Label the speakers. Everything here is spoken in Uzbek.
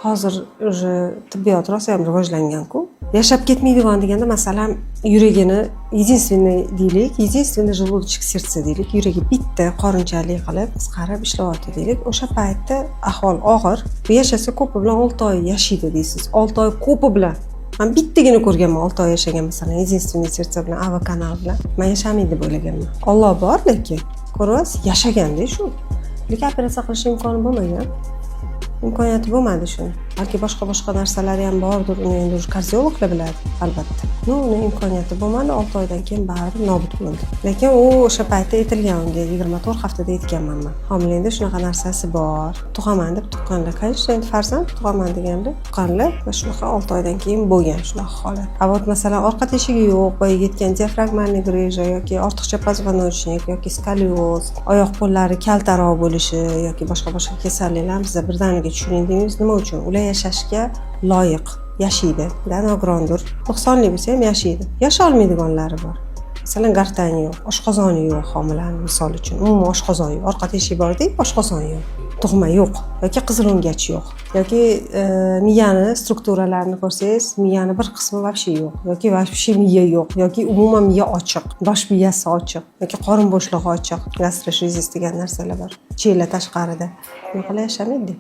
Speaker 1: hozir уже tibbiyot rosa ham rivojlangan-ku. Yashab ketmaydigan deganda masalan yuragini единственный желудочек сердца deylik, yuragi bitta qorinchalik qilib qisqarib ishlayapti deylik. O'sha paytda ahvol og'ir. Yashasa ko'pi bilan 6 oy yashaydi deysiz. 6 oy ko'pi bilan. Men bittagina ko'rganman 6 oy yashagan masalan единственный сердце bilan, Ava kanal bilan. Men yashamaydi deb o'ylaganman. Alloh bor lekin ko'rasiz yashaganda shu. Lekin operatsiya qilish imkoni bo'lmagan. Imkoniyati bo'lmadi shuni. Balki boshqa narsalari ham bordir, uni endi kardiologlar biladi, albatta. Uni imkoniyati bo'lmadi, 6 oydan keyin baribir nobud bo'ldi. Lekin u o'sha paytda aytilgan unga 24 haftada aytganman men. Homilangda shunaqa narsasi bor. Tug'aman deb tuqqanlar, конечно, endi farzand tug'aman deganda tuqqanlar va shunaqa 6 oydan keyin bo'lgan shunaqa holat. Avot masalan orqa teshigi yo'q, boyaga aytgan diafragmaning gryezha yoki ortiqcha позвоночник yoki skolioz, oyoq qo'llari kaltaroq bo'lishi yoki boshqa kasalliklar bizda birdaniga tushundingiz nima uchun? Ular yashashga loyiq, yashaydi. Nogirondir. 90lik bo'lsa ham yashaydi. Yasha olmaydiganlari bor. Masalan, gartani yo'q, oshqozoni yo'q homilaning misol uchun. Umuman oshqozon yo'q. Orqa teshik bor-ku, oshqozon yo'q. Tug'ma yo'q yoki qizil o'ngach yo'q. Yoki miyani strukturalarini ko'rsangiz, miyani bir qismi вообще yo'q yoki вообще miya yo'q yoki umuman miya ochiq, bosh miyasi ochiq yoki qorin bo'shlig'i ochiq, gastroschiz degan narsalar bor. Chela tashqarida. Nima qilib yashamaydi?